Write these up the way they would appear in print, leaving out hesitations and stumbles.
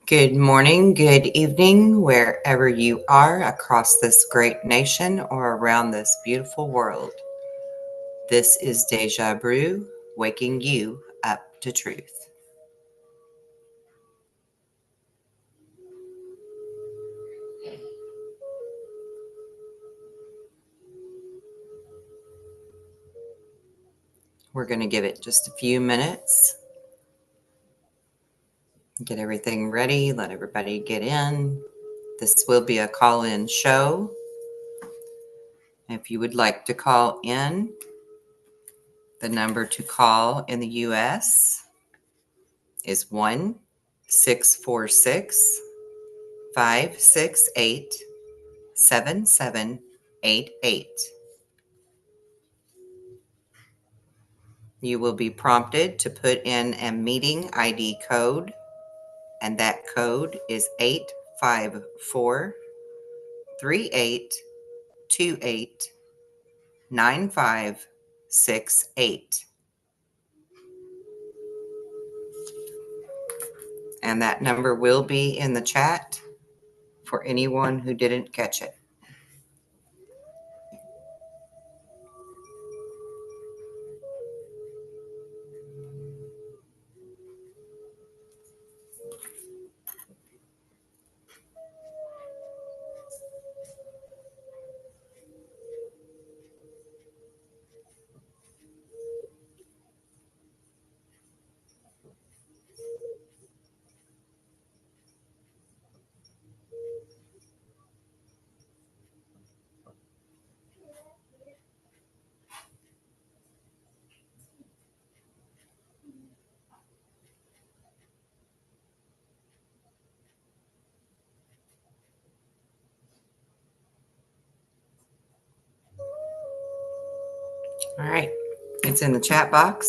Good morning, good evening, wherever you are across this great nation or around this beautiful world. This is Deja Brew, waking you up to truth. We're going to give it just a few minutes. Get everything ready, let everybody get in. This will be a call-in show. If you would like to call in, the number to call in the U.S. is 1-646-568-7788. You will be prompted to put in a meeting ID code, and that code is 854-3828-9568. And that number will be in the chat for anyone who didn't catch it. All right, it's in the chat box.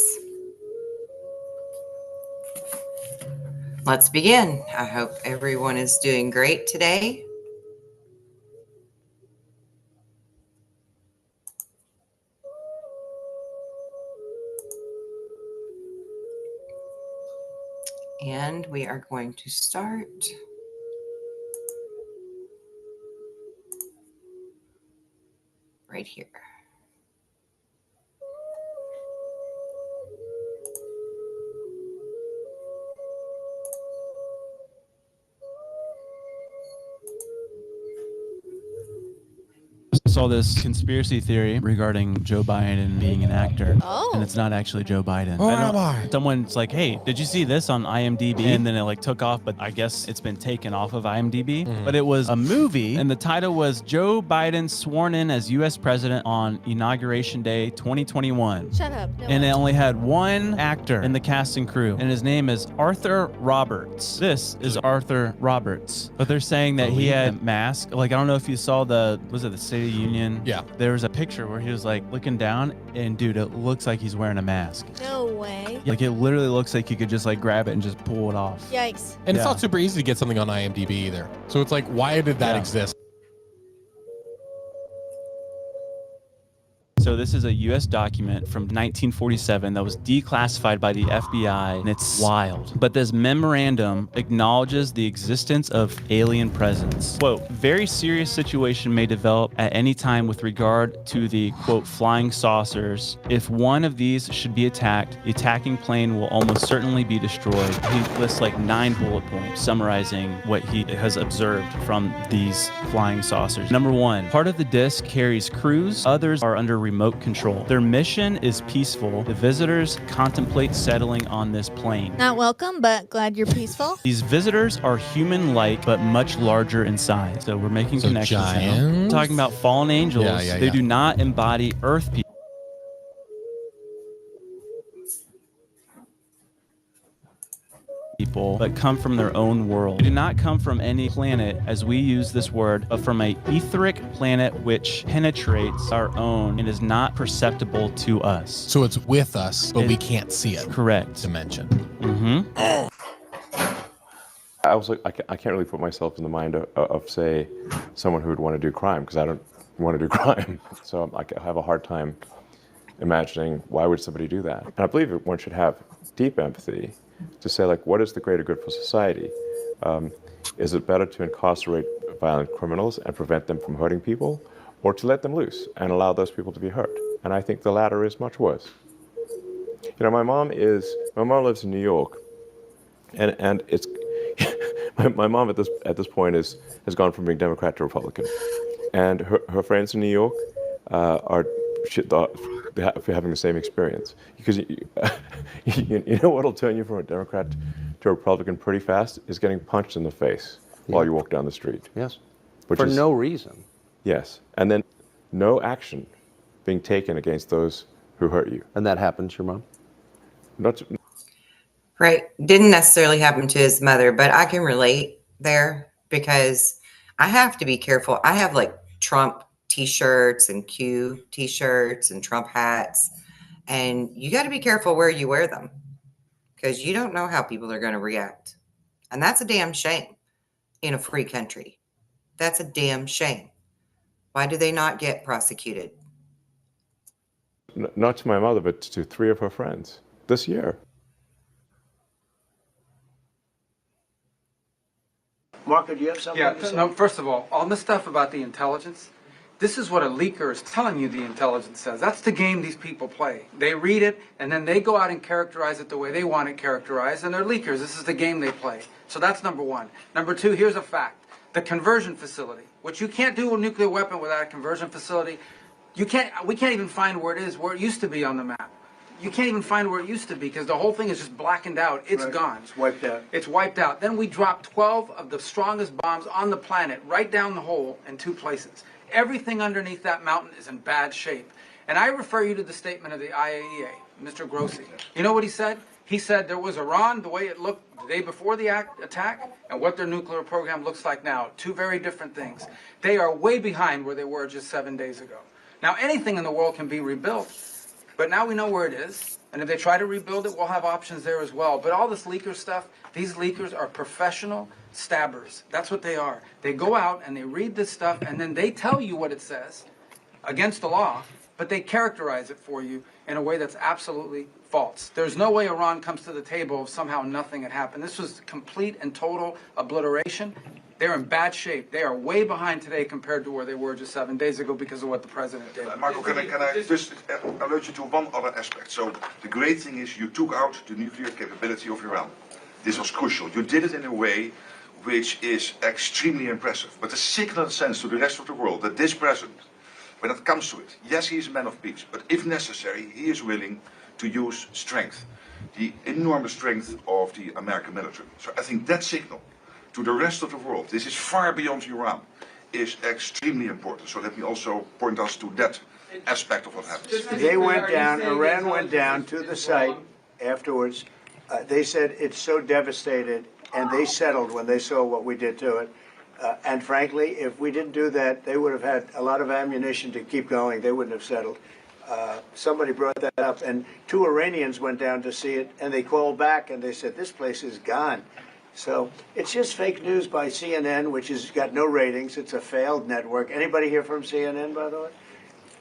Let's begin. I hope everyone is doing great today. And we are going to start right here. Saw this conspiracy theory regarding Joe Biden being an actor. Oh. And it's not actually Joe Biden. Oh, am I? Someone's like, hey, did you see this on IMDb? And then it like took off, but I guess it's been taken off of IMDb. But it was a movie, and the title was Joe Biden sworn in as U.S. president on Inauguration Day 2021. Shut up. No And way. it only had one actor in the cast and crew, and his name is Arthur Roberts. This is Arthur Roberts. But they're saying that he had a mask. Like, I don't know if you saw the State of the Union? Yeah. There was a picture where he was like looking down, and dude, it looks like he's wearing a mask. No way. Like, it literally looks like you could just like grab it and just pull it off. Yikes. And it's Yeah. not super easy to get something on IMDb either. So it's like, why did that Yeah. exist? So this is a U.S. document from 1947 that was declassified by the FBI, and it's wild. But this memorandum acknowledges the existence of alien presence. Quote, very serious situation may develop at any time with regard to the, quote, flying saucers. If one of these should be attacked, the attacking plane will almost certainly be destroyed. He lists like 9 bullet points summarizing what he has observed from these flying saucers. Number 1, part of the disc carries crews, others are under remote control. Their mission is peaceful. The visitors contemplate settling on this plane. Not welcome, but glad you're peaceful. These visitors are human-like, but much larger in size. So we're making So connections now. giants? Talking about fallen angels. Yeah. They do not embody Earth people. people, but come from their own world. We do not come from any planet, as we use this word, but from an etheric planet which penetrates our own and is not perceptible to us. So it's with us, but we can't see it. Correct. Dimension. Mm-hmm. I was like, I can't really put myself in the mind of say, someone who would want to do crime, because I don't want to do crime. So I have a hard time imagining why would somebody do that. And I believe one should have deep empathy to say, like, what is the greater good for society? Is it better to incarcerate violent criminals and prevent them from hurting people, or to let them loose and allow those people to be hurt? And I think the latter is much worse. You know, my mom lives in New York, and it's my mom at this point has gone from being Democrat to Republican, and her friends in New York are having the same experience, because you know what'll turn you from a Democrat to a Republican pretty fast is getting punched in the face while you walk down the street. Yes. Which For is, no reason. Yes, and then no action being taken against those who hurt you. And that happened to your mom? Not to, Right. Didn't necessarily happen to his mother, but I can relate there because I have to be careful. I have like Trump t-shirts and Q t-shirts and Trump hats, and you got to be careful where you wear them because you don't know how people are going to react. And that's a damn shame in a free country. That's a damn shame. Why do they not get prosecuted? not to my mother, but to 3 of her friends this year. Marco, do you have something to say? No, first of all this stuff about the intelligence, this is what a leaker is telling you the intelligence says. That's the game these people play. They read it, and then they go out and characterize it the way they want it characterized, and they're leakers. This is the game they play. So that's number one. Number two, here's a fact. The conversion facility, which you can't do a nuclear weapon without a conversion facility. We can't even find where it is, where it used to be on the map. You can't even find where it used to be because the whole thing is just blackened out. It's gone. It's wiped out. It's wiped out. Then we dropped 12 of the strongest bombs on the planet right down the hole in 2 places. Everything underneath that mountain is in bad shape. And I refer you to the statement of the IAEA, Mr. Grossi. You know what he said? He said there was Iran, the way it looked the day before the attack, and what their nuclear program looks like now. 2 very different things. They are way behind where they were just 7 days ago. Now, anything in the world can be rebuilt, but now we know where it is. And if they try to rebuild it, we'll have options there as well. But all this leaker stuff, these leakers are professional stabbers. That's what they are. They go out and they read this stuff, and then they tell you what it says against the law, but they characterize it for you in a way that's absolutely false. There's no way Iran comes to the table if somehow nothing had happened. This was complete and total obliteration. They're in bad shape. They are way behind today compared to where they were just 7 days ago because of what the president did. Marco, can I just alert you to one other aspect? So the great thing is you took out the nuclear capability of Iran. This was crucial. You did it in a way which is extremely impressive. But the signal sends to the rest of the world that this president, when it comes to it, yes, he is a man of peace, but if necessary, he is willing to use strength, the enormous strength of the American military. So I think that signal to the rest of the world, this is far beyond Iran, is extremely important. So let me also point us to that aspect of what happens. They went down, Iran went down to the site afterwards. They said it's so devastated, and they settled when they saw what we did to it. And frankly, if we didn't do that, they would have had a lot of ammunition to keep going. They wouldn't have settled. Somebody brought that up, and 2 Iranians went down to see it, and they called back, and they said, this place is gone. So it's just fake news by CNN, which has got no ratings. It's a failed network. Anybody here from CNN, by the way?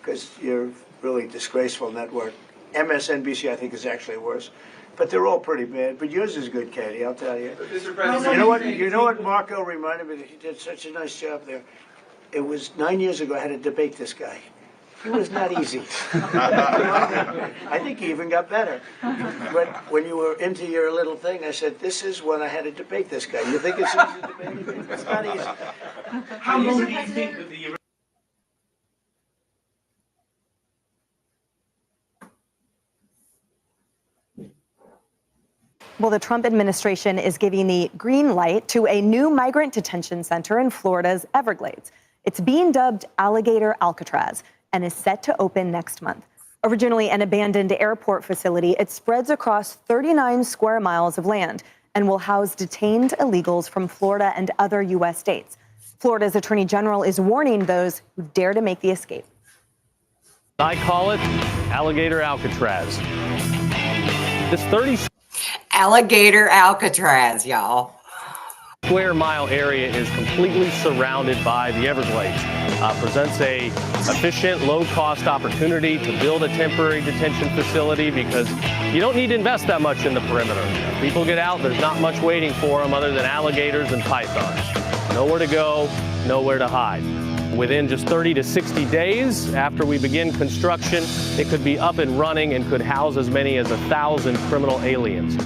Because you're a really disgraceful network. MSNBC, I think, is actually worse. But they're all pretty bad. But yours is good, Katie, I'll tell you. You know what Marco reminded me that he did such a nice job there? It was 9 years ago I had to debate this guy. It was not easy. I think he even got better. But when you were into your little thing, I said, this is when I had to debate this guy. You think it's easy to debate him? It's not easy. How long do you think that the Well, the Trump administration is giving the green light to a new migrant detention center in Florida's Everglades. It's being dubbed Alligator Alcatraz and is set to open next month. Originally an abandoned airport facility, it spreads across 39 square miles of land and will house detained illegals from Florida and other U.S. states. Florida's Attorney General is warning those who dare to make the escape. I call it Alligator Alcatraz. This 30 Alligator Alcatraz, y'all. square mile area is completely surrounded by the Everglades. Presents a efficient, low-cost opportunity to build a temporary detention facility because you don't need to invest that much in the perimeter. If people get out, there's not much waiting for them other than alligators and pythons. Nowhere to go, nowhere to hide. Within just 30 to 60 days after we begin construction, it could be up and running and could house as many as 1,000 criminal aliens.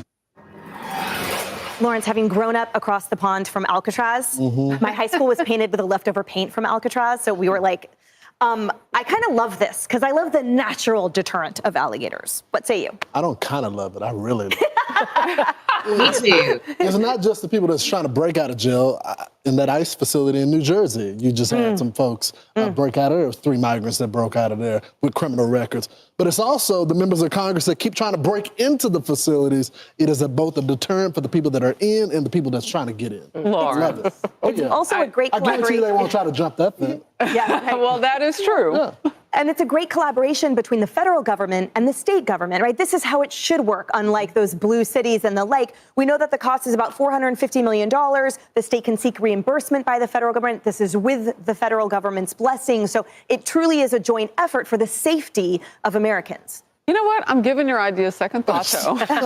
Lawrence, having grown up across the pond from Alcatraz, my high school was painted with a leftover paint from Alcatraz. So we were like, I kind of love this because I love the natural deterrent of alligators. What say you? I don't kind of love it. I really love it. Me too. It's not just the people that's trying to break out of jail. In that ICE facility in New Jersey, you just had some folks break out of there. There was 3 migrants that broke out of there with criminal records. But it's also the members of Congress that keep trying to break into the facilities. It is both a deterrent for the people that are in and the people that's trying to get in. Love it. Oh, It's also a great I guarantee collaboration. they won't try to jump that thing. Yeah. Well, that is true. Yeah. And it's a great collaboration between the federal government and the state government, right? This is how it should work, unlike those blue cities and the like. We know that the cost is about $450 million. The state can seek reimbursement by the federal government. This is with the federal government's blessing. So it truly is a joint effort for the safety of Americans. You know what? I'm giving your idea a second thought, though. Because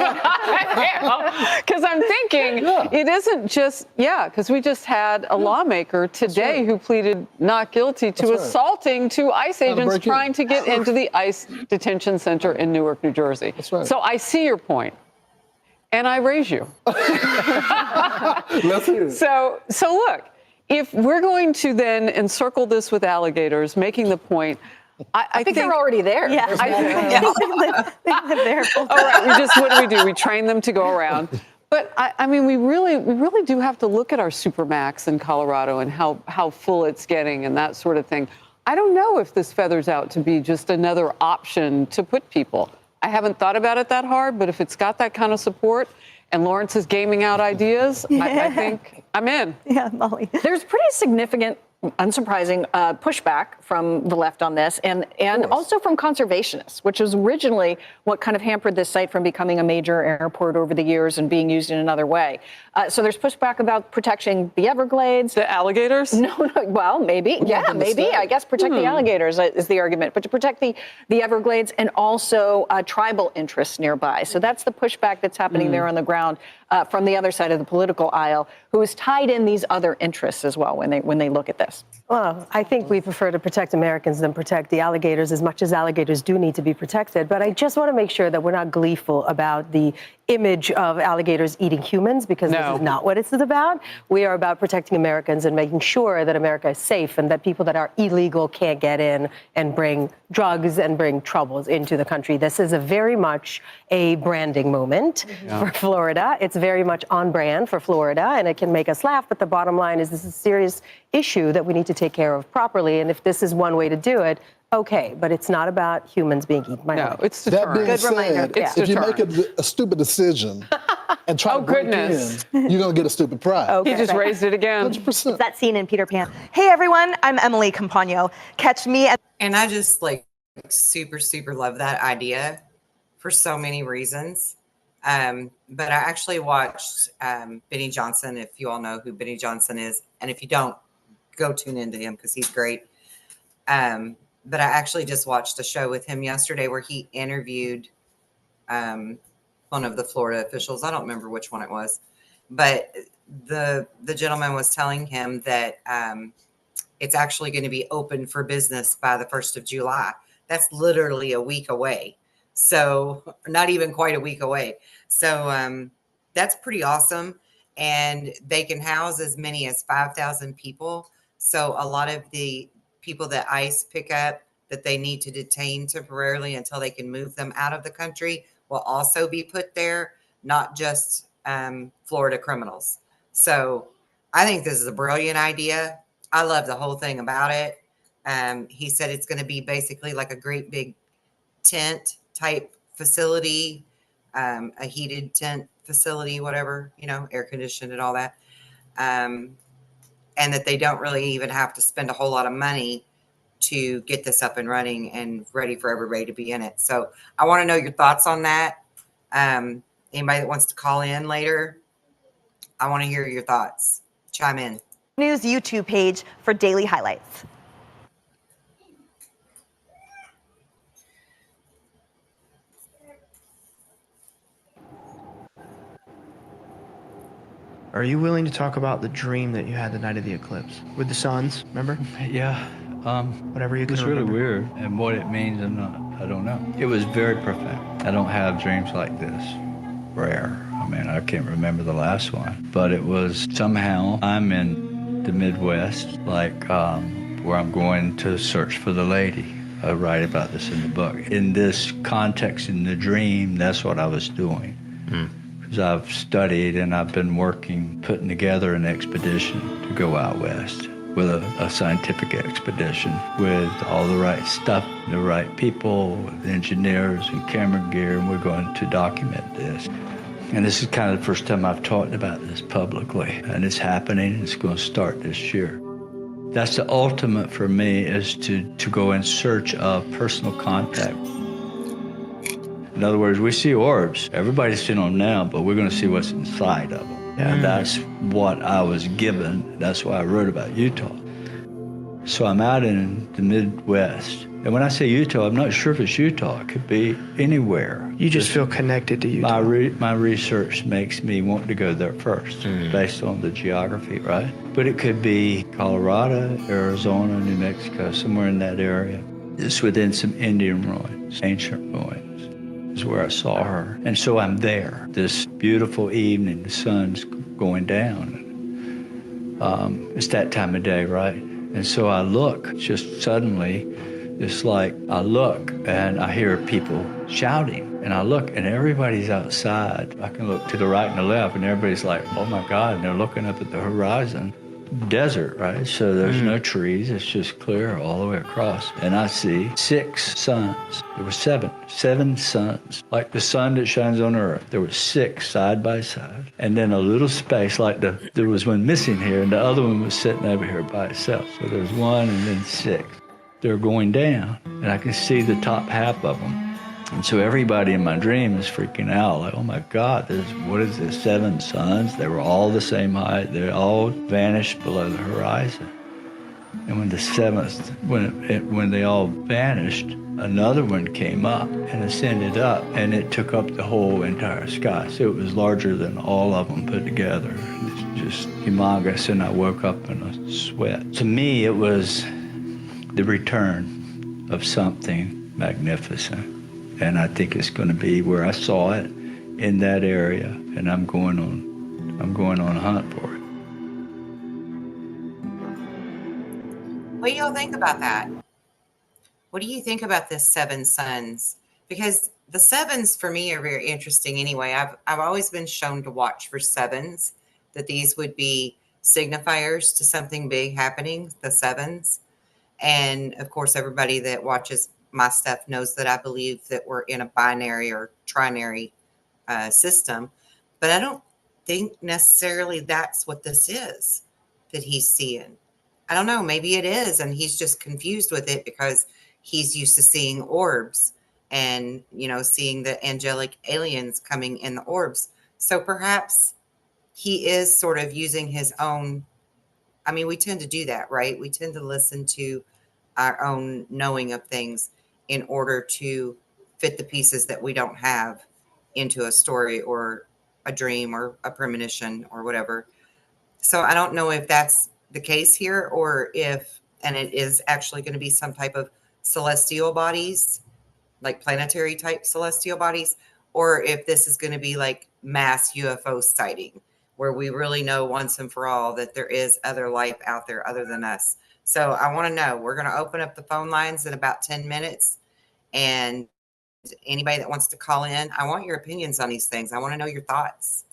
I'm thinking it isn't just, because we just had a lawmaker today who pleaded not guilty to assaulting 2 ICE agents trying to get into the ICE detention center in Newark, New Jersey. So I see your point, and I raise you. Let's hear it. So look, if we're going to then encircle this with alligators, making the point, I think they're already there. Yeah, they live there. All right, what do? We train them to go around. But I mean, we really do have to look at our Supermax in Colorado and how full it's getting and that sort of thing. I don't know if this feathers out to be just another option to put people. I haven't thought about it that hard, but if it's got that kind of support and Lawrence is gaming out ideas, I think I'm in. Yeah, Molly. There's pretty significant, unsurprising pushback from the left on this, and also from conservationists, which was originally what kind of hampered this site from becoming a major airport over the years and being used in another way. So there's pushback about protecting the Everglades. The alligators? No, well, maybe. Yeah, maybe. I guess protect the alligators is the argument, but to protect the Everglades and also tribal interests nearby. So that's the pushback that's happening there on the ground from the other side of the political aisle, who is tied in these other interests as well when they look at this. Well, I think we prefer to protect Americans than protect the alligators, as much as alligators do need to be protected. But I just want to make sure that we're not gleeful about the image of alligators eating humans, because this is not what it's about. We are about protecting Americans and making sure that America is safe and that people that are illegal can't get in and bring drugs and bring troubles into the country. This is very much a branding moment for Florida. It's very much on brand for Florida, and it can make us laugh. But the bottom line is this is a serious issue that we need to take care of properly. And if this is one way to do it, okay, but it's not about humans being eaten by No, it's deterrent. That being Good reminder. said, if you make a stupid decision and try to break in, you're going to get a stupid prize. Okay. He just raised it again. 100%. It's that scene in Peter Pan. Hey, everyone, I'm Emily Campagno. Catch me at... And I just super, super love that idea for so many reasons. But I actually watched Benny Johnson, if you all know who Benny Johnson is. And if you don't, go tune into him because he's great. But I actually just watched a show with him yesterday where he interviewed one of the Florida officials. I don't remember which one it was, but the gentleman was telling him that it's actually going to be open for business by the 1st of July. That's literally a week away. So not even quite a week away. So that's pretty awesome. And they can house as many as 5,000 people. So a lot of the people that ICE pick up that they need to detain temporarily until they can move them out of the country will also be put there, not just Florida criminals. So I think this is a brilliant idea. I love the whole thing about it. He said it's going to be basically like a great big tent type facility, a heated tent facility, whatever, you know, air conditioned and all that. And that they don't really even have to spend a whole lot of money to get this up and running and ready for everybody to be in it. So I want to know your thoughts on that. Anybody that wants to call in later, I want to hear your thoughts. Chime in. News YouTube page for daily highlights. Are you willing to talk about the dream that you had the night of the eclipse with the suns? Remember? Yeah. Whatever you It can was really remember. weird, and what it means, I don't know. It was very profound. I don't have dreams like this. Rare. I mean, I can't remember the last one, but it was somehow I'm in the Midwest, like where I'm going to search for the lady. I write about this in the book. In this context, in the dream, that's what I was doing. Because I've studied and I've been working, putting together an expedition to go out west with a scientific expedition with all the right stuff, the right people, with engineers and camera gear, and we're going to document this. And this is kind of the first time I've talked about this publicly, and it's happening, and it's going to start this year. That's the ultimate for me, is to go in search of personal contact. In other words, we see orbs. Everybody's seeing them now, but we're going to see what's inside of them. And that's what I was given. That's why I wrote about Utah. So I'm out in the Midwest. And when I say Utah, I'm not sure if it's Utah. It could be anywhere. You just feel connected to Utah. My research makes me want to go there first, based on the geography, right? But it could be Colorado, Arizona, New Mexico, somewhere in that area. It's within some Indian ruins, ancient ruins, is where I saw her. And so I'm there. This beautiful evening, the sun's going down. It's that time of day, right? And so I look, just suddenly, it's like I look and I hear people shouting, and I look and everybody's outside. I can look to the right and the left, and everybody's like, oh my God, and they're looking up at the horizon. Desert, right? So there's no trees, it's just clear all the way across. And I see 6 suns. There were seven suns. Like the sun that shines on Earth, there were 6 side by side. And then a little space, like there was one missing here, and the other one was sitting over here by itself. So there was 1 and then 6. They're going down, and I can see the top half of them. And so everybody in my dream is freaking out, like, oh my God, what is this, 7 suns? They were all the same height. They all vanished below the horizon. And when the 7th, when they all vanished, another one came up and ascended up, and it took up the whole entire sky. So it was larger than all of them put together. It's just humongous, and I woke up in a sweat. To me, it was the return of something magnificent. And I think it's going to be where I saw it, in that area, and I'm going on a hunt for it. What do y'all think about that? What do you think about this 7 suns? Because the 7s for me are very interesting anyway. I've always been shown to watch for 7s, that these would be signifiers to something big happening, the 7s. And of course, everybody that watches my stuff knows that I believe that we're in a binary or trinary system, but I don't think necessarily that's what this is that he's seeing. I don't know, maybe it is, and he's just confused with it because he's used to seeing orbs and, you know, seeing the angelic aliens coming in the orbs. So perhaps he is sort of using his own, I mean, we tend to do that, right? We tend to listen to our own knowing of things in order to fit the pieces that we don't have into a story or a dream or a premonition or whatever. So I don't know if that's the case here, or if, and it is actually going to be some type of celestial bodies, like planetary type celestial bodies, or if this is going to be like mass UFO sighting, where we really know once and for all that there is other life out there other than us. So I want to know. We're going to open up the phone lines in about 10 minutes. And anybody that wants to call in, I want your opinions on these things. I want to know your thoughts.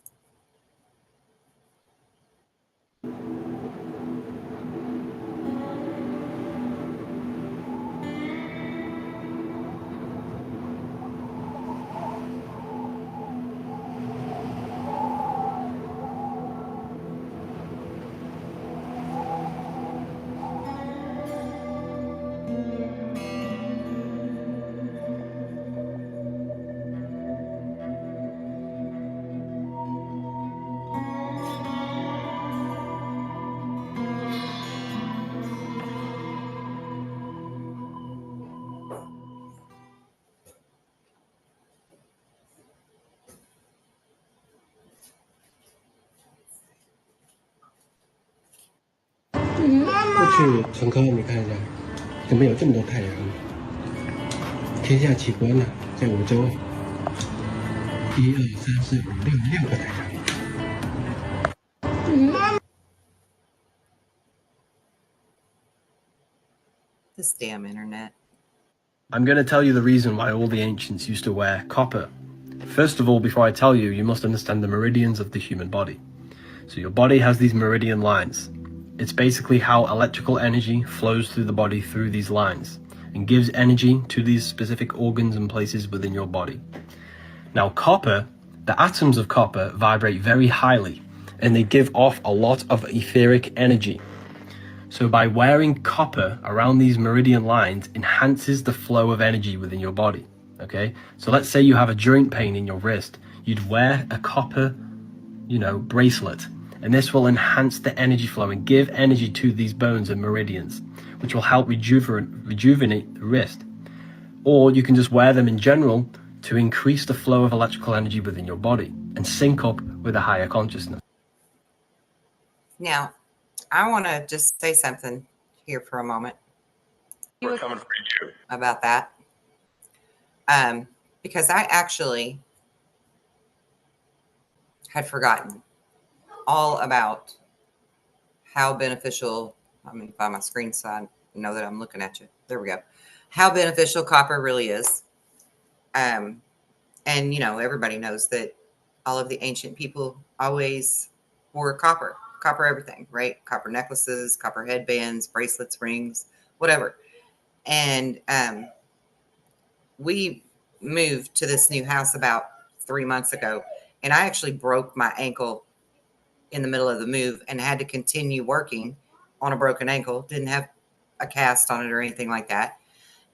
过去陈科，你看一下，怎么有这么多太阳？天下奇观了，在五洲，1、2、3、4、5、6个太阳。 This damn internet. I'm going to tell you the reason why all the ancients used to wear copper. First of all, before I tell you, you must understand the meridians of the human body. So your body has these meridian lines. It's basically how electrical energy flows through the body through these lines and gives energy to these specific organs and places within your body. Now copper, the atoms of copper vibrate very highly and they give off a lot of etheric energy. So by wearing copper around these meridian lines enhances the flow of energy within your body, okay? So let's say you have a joint pain in your wrist, you'd wear a copper, bracelet, and this will enhance the energy flow and give energy to these bones and meridians, which will help rejuvenate the wrist. Or you can just wear them in general to increase the flow of electrical energy within your body and sync up with a higher consciousness. Now, I want to just say something here for a moment. We're coming for you. About that. Because I actually had forgotten all about how beneficial, let me find my screen so I know that I'm looking at you. There we go. How beneficial copper really is. And, everybody knows that all of the ancient people always wore copper everything, right? Copper necklaces, copper headbands, bracelets, rings, whatever. And we moved to this new house about 3 months ago, and I actually broke my ankle in the middle of the move and had to continue working on a broken ankle. Didn't have a cast on it or anything like that.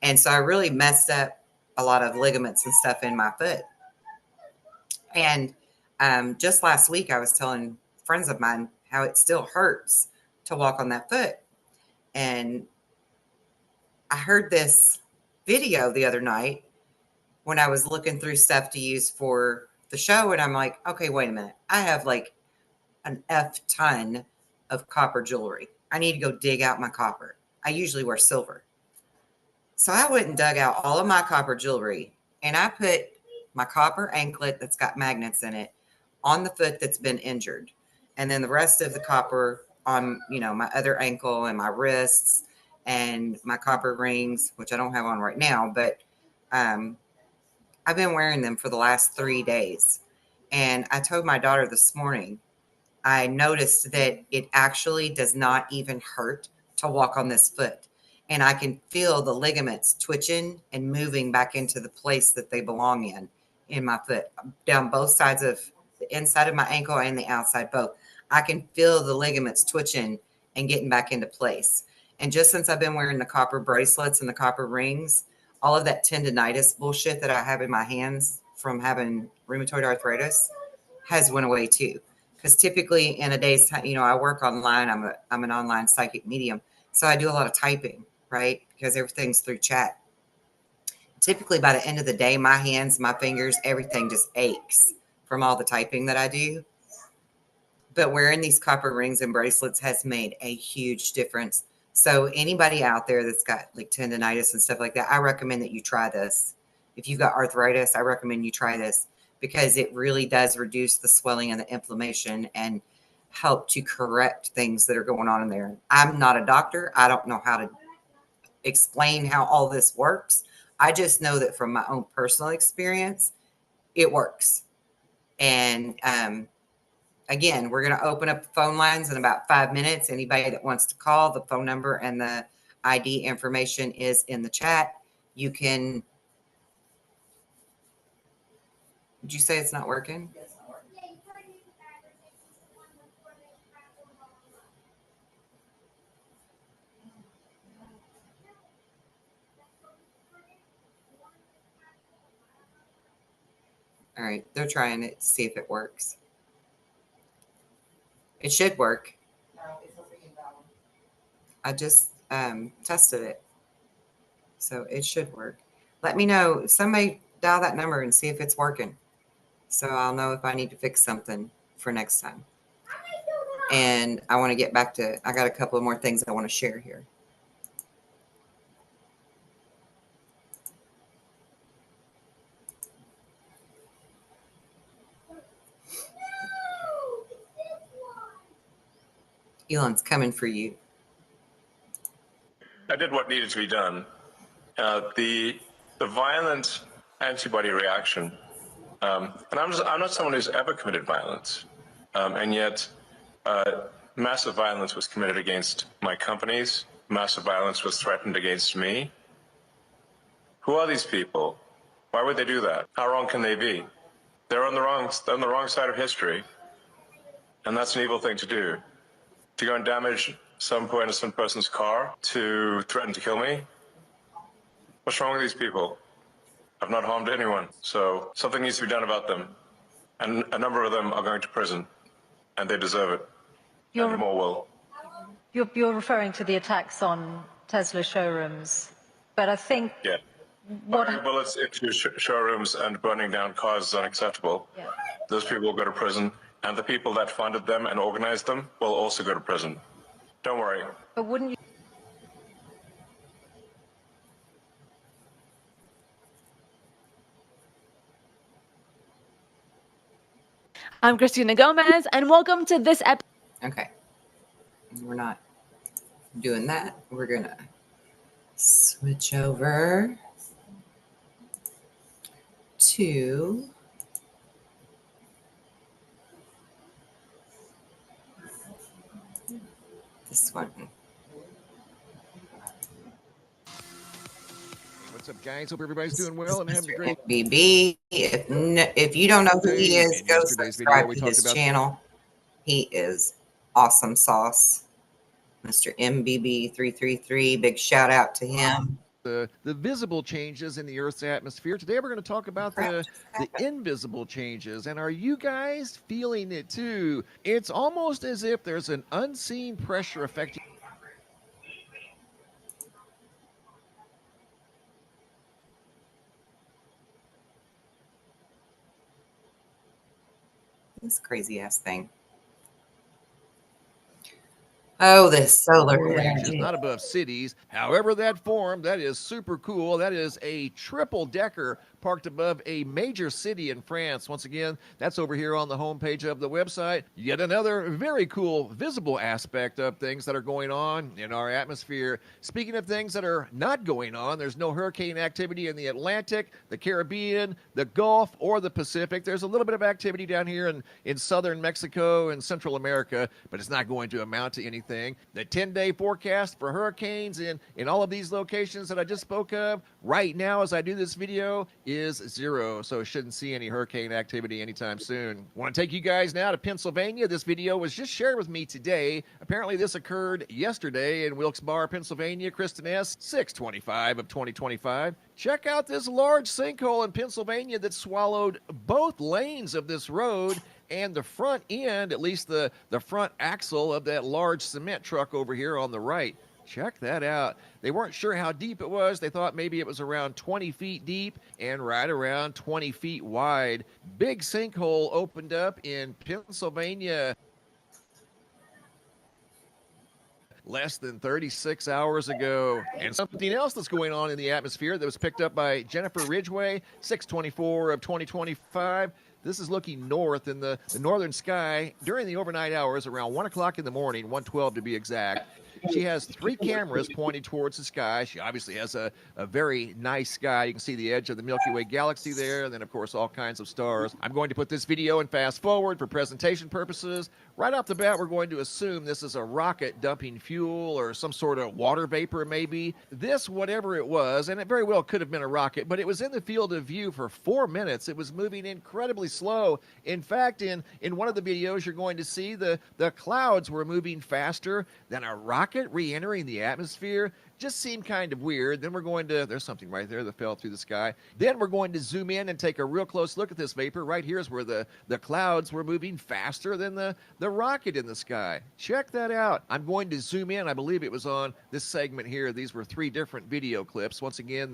And so I really messed up a lot of ligaments and stuff in my foot. And just last week, I was telling friends of mine how it still hurts to walk on that foot. And I heard this video the other night when I was looking through stuff to use for the show. And I'm like, okay, wait a minute. I have like an F ton of copper jewelry. I need to go dig out my copper. I usually wear silver. So I went and dug out all of my copper jewelry and I put my copper anklet that's got magnets in it on the foot that's been injured. And then the rest of the copper on, my other ankle and my wrists and my copper rings, which I don't have on right now, but I've been wearing them for the last 3 days. And I told my daughter this morning, I noticed that it actually does not even hurt to walk on this foot. And I can feel the ligaments twitching and moving back into the place that they belong in my foot, down both sides of the inside of my ankle and the outside both. I can feel the ligaments twitching and getting back into place. And just since I've been wearing the copper bracelets and the copper rings, all of that tendonitis bullshit that I have in my hands from having rheumatoid arthritis has went away too. Because typically in a day's time, I work online. I'm an online psychic medium. So I do a lot of typing, right? Because everything's through chat. Typically by the end of the day, my hands, my fingers, everything just aches from all the typing that I do. But wearing these copper rings and bracelets has made a huge difference. So anybody out there that's got like tendonitis and stuff like that, I recommend that you try this. If you've got arthritis, I recommend you try this because it really does reduce the swelling and the inflammation and help to correct things that are going on in there. I'm not a doctor. I don't know how to explain how all this works. I just know that from my own personal experience, it works. And again, we're going to open up the phone lines in about 5 minutes. Anybody that wants to call, the phone number and the ID information is in the chat. You can. Did you say it's not working? Yes, it's not working. All right, they're trying it to see if it works. It should work. No, it's a freaking problem. I just tested it. So it should work. Let me know. Somebody dial that number and see if it's working. So I'll know if I need to fix something for next time. And I want to get back to, I got a couple of more things I want to share here. Elon's coming for you. I did what needed to be done. The violent antibody reaction, and I'm not someone who's ever committed violence, and yet massive violence was committed against my companies. Massive violence was threatened against me. Who are these people? Why would they do that? How wrong can they be? They're on the wrong side of history, and that's an evil thing to do. To go and damage some poor innocent person's car, to threaten to kill me? What's wrong with these people? I've not harmed anyone, so something needs to be done about them. And a number of them are going to prison, and they deserve it. And more will. You're referring to the attacks on Tesla showrooms, but I think Firing bullets into showrooms and burning down cars is unacceptable. Yeah. Those people will go to prison, and the people that funded them and organized them will also go to prison. Don't worry. But wouldn't you? I'm Christina Gomez, and welcome to this episode. Okay. We're not doing that. We're going to switch over to this one. What's up, guys? Hope everybody's doing well and having a great. BB, if you don't know who he is, go subscribe to his channel. He is awesome sauce. Mr. MBB333, big shout out to him. The visible changes in the Earth's atmosphere. Today we're going to talk about the invisible changes. And are you guys feeling it too? It's almost as if there's an unseen pressure affecting. This crazy ass thing. Oh, this solar energy. Not above cities. However that formed, that is super cool. That is a triple decker parked above a major city in France. Once again, that's over here on the homepage of the website. Yet another very cool visible aspect of things that are going on in our atmosphere. Speaking of things that are not going on, there's no hurricane activity in the Atlantic, the Caribbean, the Gulf, or the Pacific. There's a little bit of activity down here in southern Mexico and Central America, but it's not going to amount to anything. The 10-day forecast for hurricanes in all of these locations that I just spoke of right now as I do this video is 0, so shouldn't see any hurricane activity anytime soon. Want to take you guys now to Pennsylvania. This video was just shared with me today. Apparently this occurred yesterday in Wilkes-Barre, Pennsylvania. Kristen S. 6/25 of 2025. Check out this large sinkhole in Pennsylvania that swallowed both lanes of this road and the front end, at least the front axle of that large cement truck over here on the right. Check that out. They weren't sure how deep it was. They thought maybe it was around 20 feet deep and right around 20 feet wide. Big sinkhole opened up in Pennsylvania less than 36 hours ago. And something else that's going on in the atmosphere that was picked up by Jennifer Ridgway, 6/24 of 2025. This is looking north in the northern sky during the overnight hours around 1 o'clock in the morning, 1:12 to be exact. She has 3 cameras pointing towards the sky. She obviously has a very nice sky. You can see the edge of the Milky Way galaxy there, and then, of course, all kinds of stars. I'm going to put this video in fast forward for presentation purposes. Right off the bat, we're going to assume this is a rocket dumping fuel or some sort of water vapor, maybe. This, whatever it was, and it very well could have been a rocket, but it was in the field of view for 4 minutes. It was moving incredibly slow. In fact, in one of the videos, you're going to see the clouds were moving faster than a rocket rocket re-entering the atmosphere just seemed kind of weird. Then we're going to, there's something right there that fell through the sky. Then we're going to zoom in and take a real close look at this vapor. Right here is where the clouds were moving faster than the rocket in the sky. Check that out. I'm going to zoom in. I believe it was on this segment here. These were 3 different video clips, once again,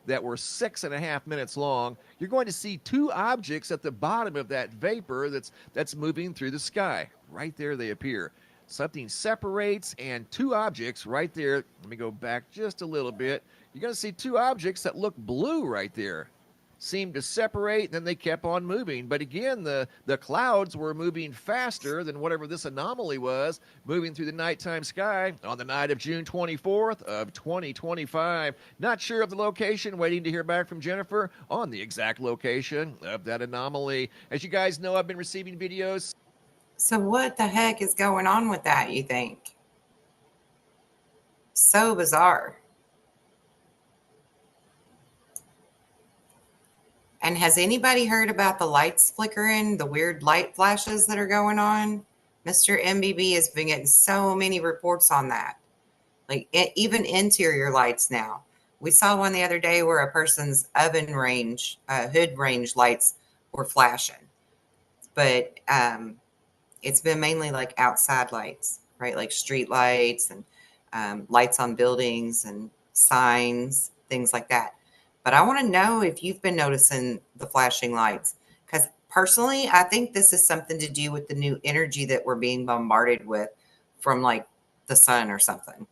that were 6.5 minutes long. You're going to see 2 objects at the bottom of that vapor that's moving through the sky. Right there they appear. Something separates, and 2 objects right there. Let me go back just a little bit. You're going to see 2 objects that look blue right there. Seemed to separate, then they kept on moving. But again, the clouds were moving faster than whatever this anomaly was, moving through the nighttime sky on the night of June 24th of 2025. Not sure of the location, waiting to hear back from Jennifer on the exact location of that anomaly. As you guys know, I've been receiving videos. So what the heck is going on with that, you think? So bizarre. And has anybody heard about the lights flickering, the weird light flashes that are going on? Mr. MBB has been getting so many reports on that. Like even interior lights now. We saw one the other day where a person's oven range, hood range lights were flashing. But it's been mainly like outside lights, right? Like street lights and lights on buildings and signs, things like that. But I want to know if you've been noticing the flashing lights, because personally, I think this is something to do with the new energy that we're being bombarded with from like the sun or something.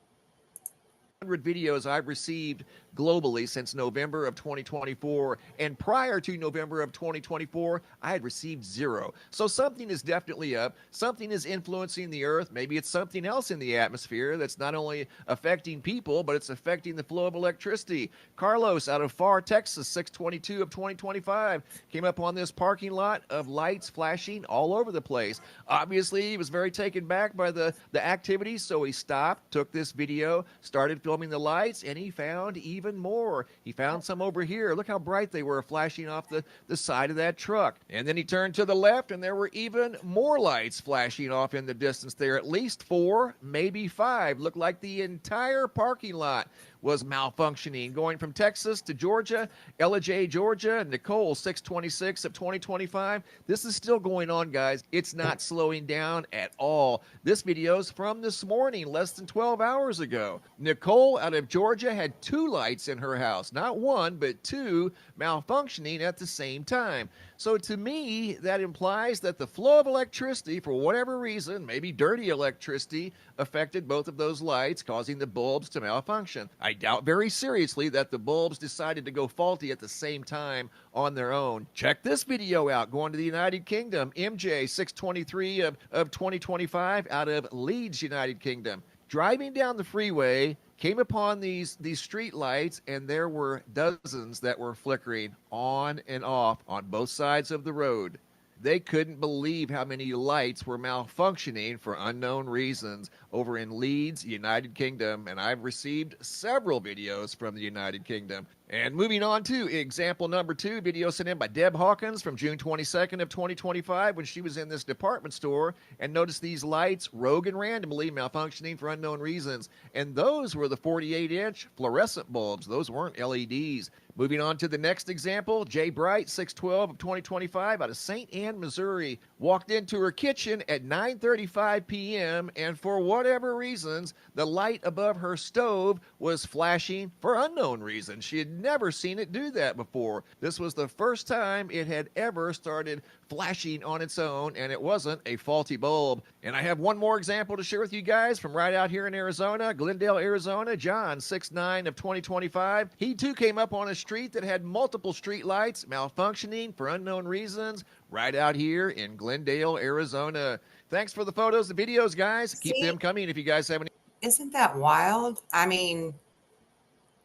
100 videos I've received globally since November of 2024, and prior to November of 2024, I had received 0. So something is definitely up. Something is influencing the earth. Maybe it's something else in the atmosphere that's not only affecting people, but it's affecting the flow of electricity. Carlos out of Pharr, Texas, 6/22 of 2025, came up on this parking lot of lights flashing all over the place. Obviously, he was very taken back by the activity, so he stopped, took this video, started filming the lights, and he found even more. He found some over here. Look how bright they were, flashing off the side of that truck. And then he turned to the left, and there were even more lights flashing off in the distance there. At least 4, maybe 5. Looked like the entire parking lot was malfunctioning. Going from Texas to Georgia, Ella J, Georgia, Nicole, 6/26 of 2025. This is still going on, guys. It's not slowing down at all. This video's from this morning, less than 12 hours ago. Nicole out of Georgia had 2 lights in her house, not 1, but 2 malfunctioning at the same time. So to me, that implies that the flow of electricity, for whatever reason, maybe dirty electricity, affected both of those lights, causing the bulbs to malfunction. I doubt very seriously that the bulbs decided to go faulty at the same time on their own. Check this video out, going to the United Kingdom. MJ, 6/23 of 2025, out of Leeds, United Kingdom. Driving down the freeway, came upon these street lights, and there were dozens that were flickering on and off on both sides of the road. They couldn't believe how many lights were malfunctioning for unknown reasons over in Leeds, United Kingdom, and I've received several videos from the United Kingdom. And moving on to example number 2, video sent in by Deb Hawkins from June 22nd of 2025, when she was in this department store and noticed these lights rogue and randomly malfunctioning for unknown reasons. And those were the 48-inch fluorescent bulbs. Those weren't LEDs. Moving on to the next example, Jay Bright, 6/12 of 2025, out of St. Anne, Missouri, walked into her kitchen at 9:35 p.m. and for whatever reasons, the light above her stove was flashing for unknown reasons. She had never seen it do that before. This was the first time it had ever started flashing on its own, and it wasn't a faulty bulb. And I have one more example to share with you guys from right out here in Arizona, Glendale, Arizona. John, 6/9 of 2025. He too came up on a street that had multiple street lights malfunctioning for unknown reasons right out here in Glendale, Arizona. Thanks for the photos, the videos, guys. Keep them coming if you guys have any. Isn't that wild? I mean,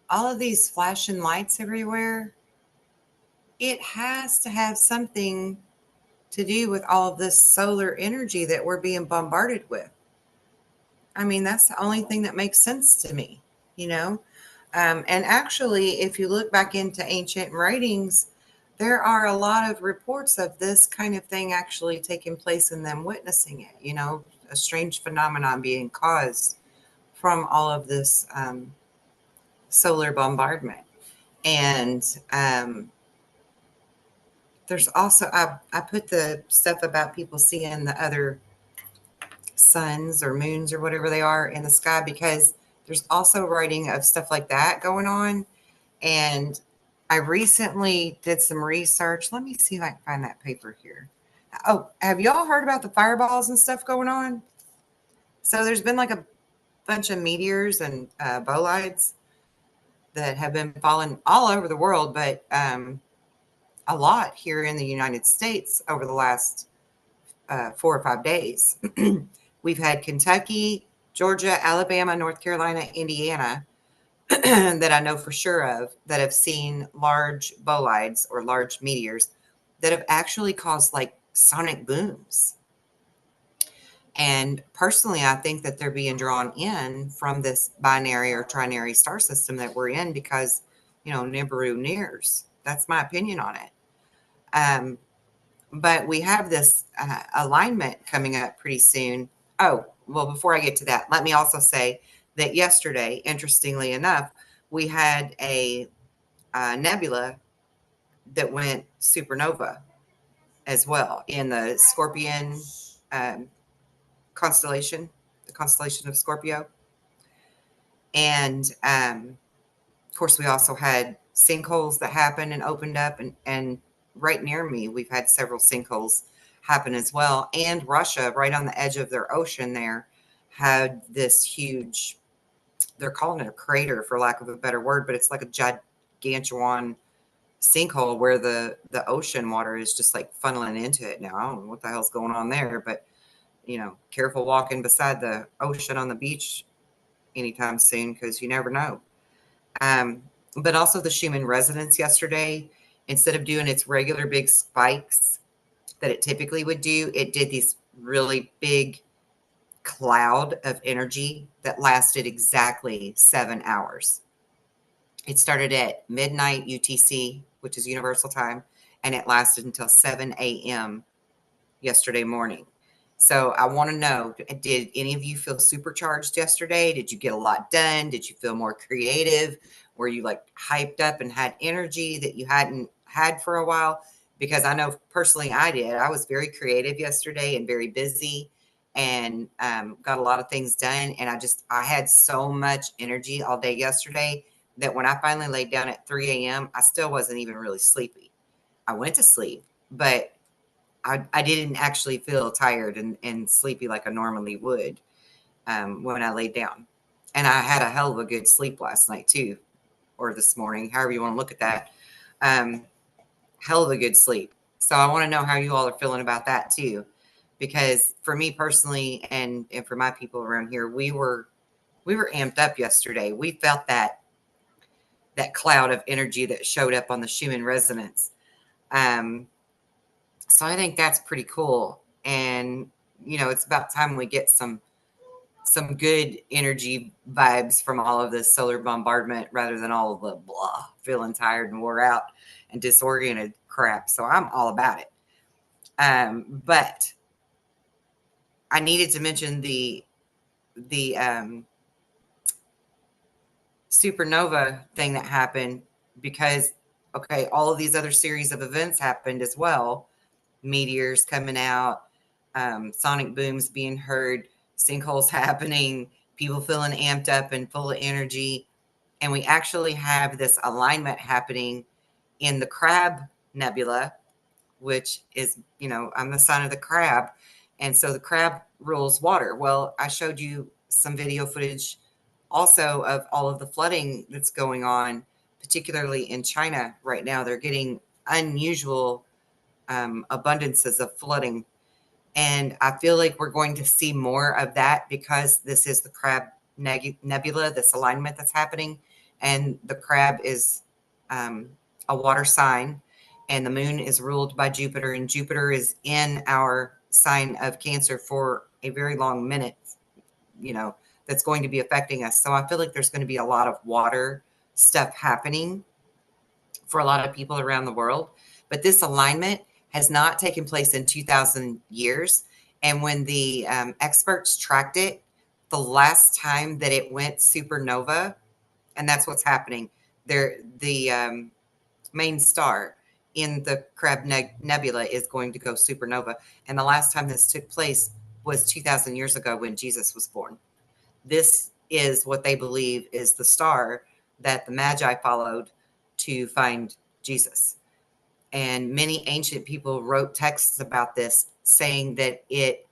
all of these flashing lights everywhere, it has to have something to do with all of this solar energy that we're being bombarded with. I mean, that's the only thing that makes sense to me, you know? And actually, if you look back into ancient writings, there are a lot of reports of this kind of thing actually taking place and them witnessing it, you know, a strange phenomenon being caused from all of this solar bombardment. And there's also, I put the stuff about people seeing the other suns or moons or whatever they are in the sky, because there's also writing of stuff like that going on. And I recently did some research. Let me see if I can find that paper here. Oh, have y'all heard about the fireballs and stuff going on? So there's been like a bunch of meteors and bolides that have been falling all over the world, but a lot here in the United States over the last 4 or 5 days. We've had Kentucky, Georgia, Alabama, North Carolina, Indiana, that I know for sure of, that have seen large bolides or large meteors that have actually caused like sonic booms. And personally, I think that they're being drawn in from this binary or trinary star system that we're in because, you know, Nibiru nears. That's my opinion on it. But we have this alignment coming up pretty soon. Oh, well, before I get to that, let me also say that yesterday, interestingly enough, we had a nebula that went supernova as well in the Scorpion constellation, the constellation of Scorpio. And of course, we also had sinkholes that happened and opened up, and right near me, we've had several sinkholes happen as well. And Russia, right on the edge of their ocean there, had this huge, they're calling it a crater for lack of a better word, but it's like a gigantuan sinkhole where the ocean water is just like funneling into it now. I don't know what the hell's going on there, but you know, careful walking beside the ocean on the beach anytime soon, because you never know. But also the Schumann resonance yesterday, instead of doing its regular big spikes that it typically would do, it did these really big cloud of energy that lasted exactly 7 hours. It started at midnight UTC, which is Universal Time, and it lasted until 7 a.m. yesterday morning. So I want to know, did any of you feel supercharged yesterday? Did you get a lot done? Did you feel more creative? Were you like hyped up and had energy that you hadn't had for a while? Because I know personally I did. I was very creative yesterday and very busy and got a lot of things done. And I had so much energy all day yesterday that when I finally laid down at 3 a.m., I still wasn't even really sleepy. I went to sleep, but I didn't actually feel tired and sleepy like I normally would when I laid down. And I had a hell of a good sleep last night too, or this morning, however you want to look at that. Hell of a good sleep. So I want to know how you all are feeling about that too. Because for me personally, and for my people around here, we were amped up yesterday. We felt that cloud of energy that showed up on the Schumann resonance. So I think that's pretty cool. And, you know, it's about time we get some good energy vibes from all of this solar bombardment rather than all of the blah, feeling tired and wore out and disoriented crap. So I'm all about it. But I needed to mention the supernova thing that happened because, okay, all of these other series of events happened as well. Meteors coming out, sonic booms being heard, sinkholes happening, people feeling amped up and full of energy. And we actually have this alignment happening in the Crab Nebula, which is, you know, I'm the sign of the crab. And so the crab rules water. Well, I showed you some video footage also of all of the flooding that's going on, particularly in China right now. They're getting unusual abundances of flooding. And I feel like we're going to see more of that because this is the Crab Nebula, this alignment that's happening. And the crab is a water sign, and the moon is ruled by Jupiter, and Jupiter is in our sign of Cancer for a very long minute, you know, that's going to be affecting us. So I feel like there's going to be a lot of water stuff happening for a lot of people around the world. But this alignment has not taken place in 2,000 years. And when the experts tracked it, the last time that it went supernova, and that's what's happening. The main star in the Crab Nebula is going to go supernova. And the last time this took place was 2,000 years ago when Jesus was born. This is what they believe is the star that the Magi followed to find Jesus. And many ancient people wrote texts about this, saying that it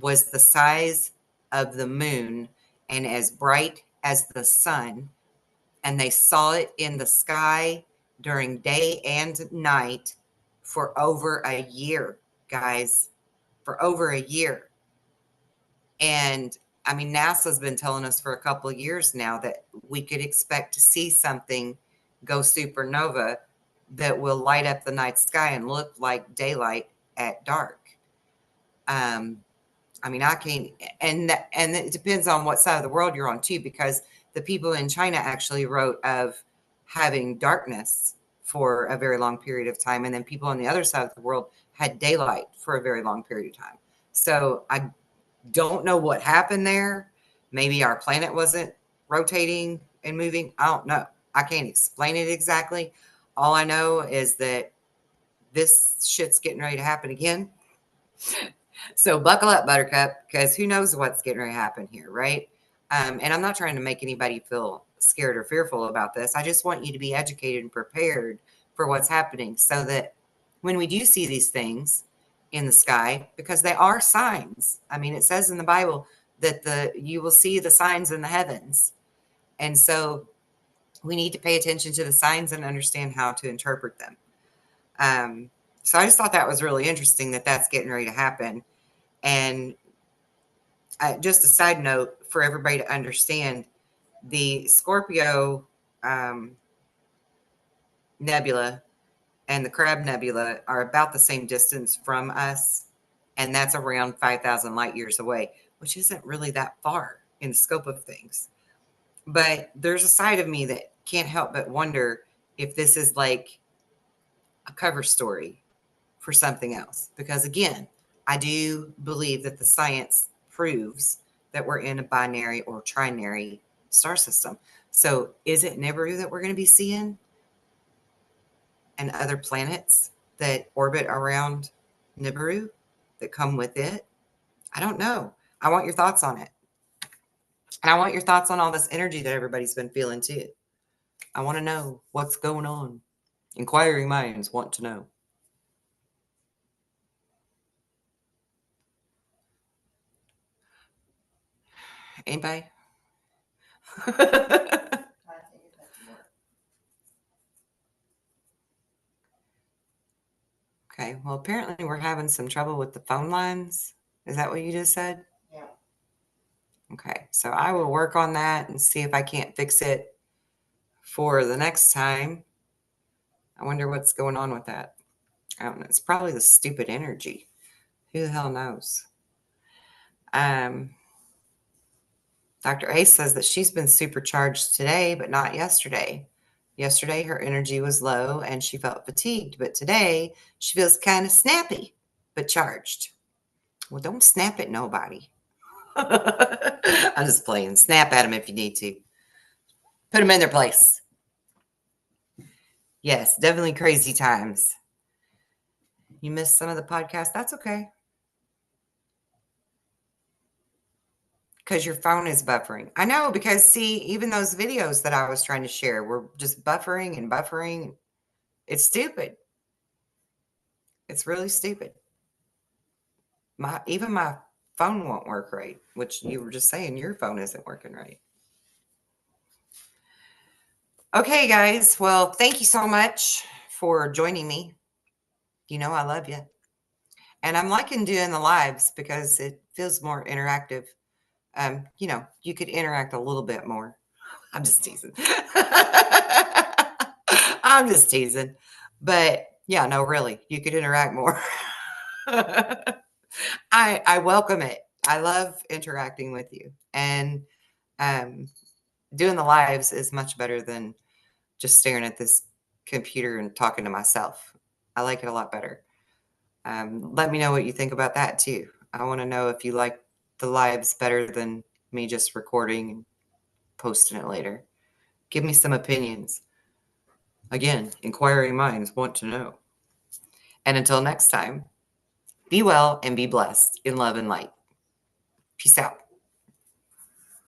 was the size of the moon and as bright as the sun. And they saw it in the sky during day and night for over a year, guys, for over a year. And I mean, NASA's been telling us for a couple of years now that we could expect to see something go supernova that will light up the night sky and look like daylight at dark. I mean, I can't, and it depends on what side of the world you're on too, because the people in China actually wrote of having darkness for a very long period of time. And then people on the other side of the world had daylight for a very long period of time. So I don't know what happened there. Maybe our planet wasn't rotating and moving. I don't know. I can't explain it exactly. All I know is that this shit's getting ready to happen again. So buckle up, Buttercup, because who knows what's getting ready to happen here, right? And I'm not trying to make anybody feel scared or fearful about this. I just want you to be educated and prepared for what's happening so that when we do see these things in the sky, because they are signs. I mean, it says in the Bible that you will see the signs in the heavens. And so we need to pay attention to the signs and understand how to interpret them. So I just thought that was really interesting that that's getting ready to happen. And just a side note for everybody to understand, the Scorpio nebula and the Crab Nebula are about the same distance from us, and that's around 5,000 light years away, which isn't really that far in the scope of things. But there's a side of me that can't help but wonder if this is like a cover story for something else. Because again, I do believe that the science proves that we're in a binary or trinary star system. So is it Nibiru that we're going to be seeing? And other planets that orbit around Nibiru that come with it? I don't know. I want your thoughts on it. And I want your thoughts on all this energy that everybody's been feeling too. I want to know what's going on. Inquiring minds want to know. Anybody? Okay, well, apparently we're having some trouble with the phone lines. Is that what you just said? Yeah. Okay, so I will work on that and see if I can't fix it for the next time. I wonder what's going on with that. I don't know. It's probably the stupid energy. Who the hell knows? Dr. Ace says that she's been supercharged today, but not yesterday. Yesterday, her energy was low and she felt fatigued, but today she feels kind of snappy, but charged. Well, don't snap at nobody. I'm just playing. Snap at them if you need to. Put them in their place. Yes, definitely crazy times. You missed some of the podcast. That's okay. Because your phone is buffering. I know, because see, even those videos that I was trying to share were just buffering and buffering. It's stupid. It's really stupid. Even my phone won't work right, which you were just saying your phone isn't working right. Okay, guys. Well, thank you so much for joining me. You know I love you. And I'm liking doing the lives because it feels more interactive. You know, you could interact a little bit more. I'm just teasing. I'm just teasing. But yeah, no, really, you could interact more. I welcome it. I love interacting with you. And doing the lives is much better than just staring at this computer and talking to myself. I like it a lot better. Let me know what you think about that too. I want to know if you like the lives better than me just recording and posting it later. Give me some opinions. Again, inquiring minds want to know. And until next time, be well and be blessed in love and light. Peace out.